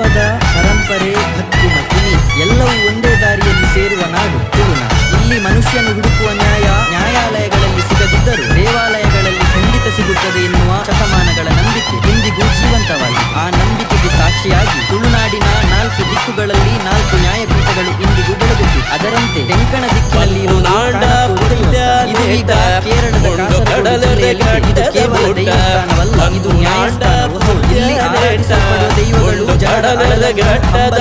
ಜನಪದ, ಪರಂಪರೆ, ಭಕ್ತಿ ಮತ್ತು ನೀತಿ ಎಲ್ಲವೂ ಒಂದೇ ದಾರಿಯಲ್ಲಿ ಸೇರುವ ನಾಡು ತುಳುನಾಡು. ಇಲ್ಲಿ ಮನುಷ್ಯನು ಹುಡುಕುವ ನ್ಯಾಯಾಲಯಗಳಲ್ಲಿ ಸಿಗದಿದ್ದರೂ ದೇವಾಲಯಗಳಲ್ಲಿ ಖಂಡಿತ ಸಿಗುತ್ತದೆ ಎನ್ನುವ ಶತಮಾನಗಳ ನಂಬಿಕೆ ಇಂದಿಗೂ ಜೀವಂತವಾಗಿದೆ. ಆ ನಂಬಿಕೆಗೆ ಸಾಕ್ಷಿಯಾಗಿ ತುಳುನಾಡಿನ 4 ದಿಕ್ಕುಗಳಲ್ಲಿ 4 ನ್ಯಾಯಪೀಠಗಳು ಇಂದಿಗೂ ಬೆಳಗುತ್ತಿವೆ. ಅದರಂತೆ ತೆಂಕಣ ದಿಕ್ಕಿನಲ್ಲಿ ಕೇರಳದ ಕಾಸರಗೋಡು ಜಿಲ್ಲೆಯಲ್ಲಿ ಇದು ಕೇವಲ ದೇವಸ್ಥಾನವಲ್ಲ, ಇದು ನ್ಯಾಯಸ್ಥಾನವೂ ಹೌದು. ಇಲ್ಲಿ ಆರಾಧಿಸಲ್ಪಡುವ ದೈವಗಳು ಜನರ ಘಟ್ಟದ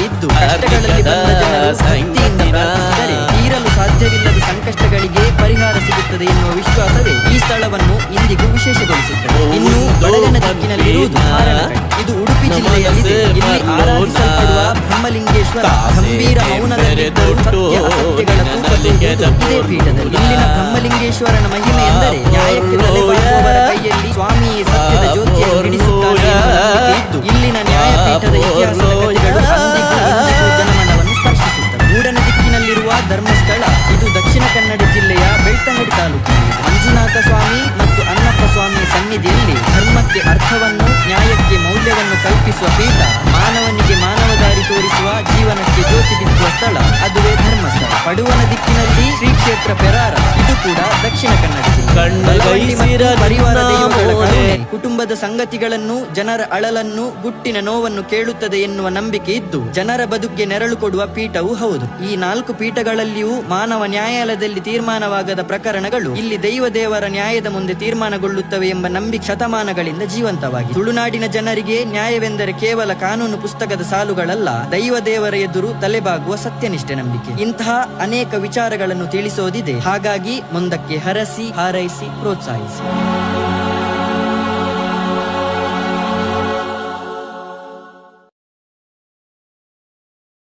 ಇದ್ದು ಕಷ್ಟಗಳಲ್ಲಿ ಬಂದ ಜನರು ಭಕ್ತಿಯಿಂದ ಪ್ರಾರ್ಥಿಸಿದರೆ ತೀರಲು ಸಾಧ್ಯವಿಲ್ಲದ ಸಂಕಷ್ಟಗಳಿಗೆ ಪರಿಹಾರ ಸಿಗುತ್ತದೆ ಎನ್ನುವ ವಿಶ್ವಾಸವೇ ಈ ಸ್ಥಳವನ್ನು ಇಂದಿಗೂ ವಿಶೇಷಗೊಳಿಸುತ್ತದೆ. ಇನ್ನು ಬಡಗನ ದಿಕ್ಕಿನಲ್ಲಿರುವುದು ಮಾರಣಕಟ್ಟೆ. ಇದು ಉಡುಪಿ ಜಿಲ್ಲೆಯಲ್ಲಿದೆ. ಇಲ್ಲಿ ಆರಾಧಿಸಲ್ಪಡುವ ಬ್ರಹ್ಮಲಿಂಗೇಶ್ವರ ಗಂಭೀರ ಮೌನದಲ್ಲಿದ್ದರೂ ಸತ್ಯ ಅಸತ್ಯಗಳ ತೂಕ ತೂಗುವುದು ಇದೇ ಪೀಠದಲ್ಲಿ. ಇಲ್ಲಿನ ಬ್ರಹ್ಮಲಿಂಗೇಶ್ವರನ ಮಹಿಮೆ ಎಂದರೆ ನ್ಯಾಯಕ್ಕೆ ತಲೆಬಾಗುವವರ ಕೈಯಲ್ಲಿ ಸ್ವಾಮಿಯೇ ಸತ್ಯದ ಜ್ಯೋತಿಯನ್ನು ಹಿಡಿಸುತ್ತಾನೆ ಇದ್ದು ಇಲ್ಲಿನ ನ್ಯಾಯಪೀಠದ ಇತಿಹಾಸದ ಕಥೆಗಳು ಅಂದಿಗೂ ಜನಮನವನ್ನು ಸ್ಪರ್ಶಿಸುತ್ತವೆ. ಮೂಡನ ದಿಕ್ಕಿನಲ್ಲಿರುವ ಧರ್ಮಸ್ಥಳ ಇದು ದಕ್ಷಿಣ ಕನ್ನಡ ಜಿಲ್ಲೆಯ ಬೆಳ್ತಂಗಡಿ ತಾಲೂಕಿನಲ್ಲಿ ಮಂಜುನಾಥ ಸ್ವಾಮಿ ಮತ್ತು ಅನ್ನಪ್ಪ ಸ್ವಾಮಿಯ ಸನ್ನಿಧಿಯಲ್ಲಿ ಧರ್ಮಕ್ಕೆ ಅರ್ಥವನ್ನು, ನ್ಯಾಯಕ್ಕೆ ಮೌಲ್ಯವನ್ನು ಕಲ್ಪಿಸುವ ಪೀಠ, ಮಾನವನಿಗೆ ಮಾನವ ದಾರಿ ತೋರಿಸುವ, ಜೀವನಕ್ಕೆ ಜ್ಯೋತಿ ಬಿತ್ತುವ ಸ್ಥಳ, ಅದುವೇ ಧರ್ಮಸ್ಥಳ. ಪಡುವನ ದಿಕ್ಕಿನಲ್ಲಿ ಶ್ರೀ ಕ್ಷೇತ್ರ ಪೆರಾರ, ಇದು ಕೂಡ ದಕ್ಷಿಣ ಕನ್ನಡ ಜಿಲ್ಲೆ. ಪರಿವಾರ ದೈವಗಳ ಕರುಣೆ ಕುಟುಂಬದ ಸಂಗತಿಗಳನ್ನು, ಜನರ ಅಳಲನ್ನು, ಗುಟ್ಟಿನ ನೋವನ್ನು ಕೇಳುತ್ತದೆ ಎನ್ನುವ ನಂಬಿಕೆ ಇದ್ದು ಜನರ ಬದುಕಿಗೆ ನೆರಳು ಕೊಡುವ ಪೀಠವೂ ಹೌದು. ಈ 4 ಪೀಠಗಳಲ್ಲಿಯೂ ಮಾನವ ನ್ಯಾಯಾಲಯದಲ್ಲಿ ತೀರ್ಮಾನವಾಗದ ಪ್ರಕರಣಗಳು ಇಲ್ಲಿ ದೇವರ ನ್ಯಾಯದ ಮುಂದೆ ತೀರ್ಮಾನಗೊಳ್ಳುತ್ತವೆ ಎಂಬ ನಂಬಿಕೆ ಶತಮಾನಗಳಿಂದ ಜೀವಂತವಾಗಿದೆ. ತುಳುನಾಡಿನ ಜನರಿಗೆ ನ್ಯಾಯವೆಂದರೆ ಕೇವಲ ಕಾನೂನು ಪುಸ್ತಕದ ಸಾಲುಗಳಲ್ಲ, ದೇವರ ಎದುರು ತಲೆಬಾಗುವ ಸತ್ಯನಿಷ್ಠೆ ನಂಬಿಕೆ. ಇಂತಹ ಅನೇಕ ವಿಚಾರಗಳನ್ನು ತಿಳಿಸೋದಿದೆ. ಹಾಗಾಗಿ ಮುಂದಕ್ಕೆ ಹರಸಿ, ಹಾರೈಸಿ, ಪ್ರೋತ್ಸಾಹಿಸಿ.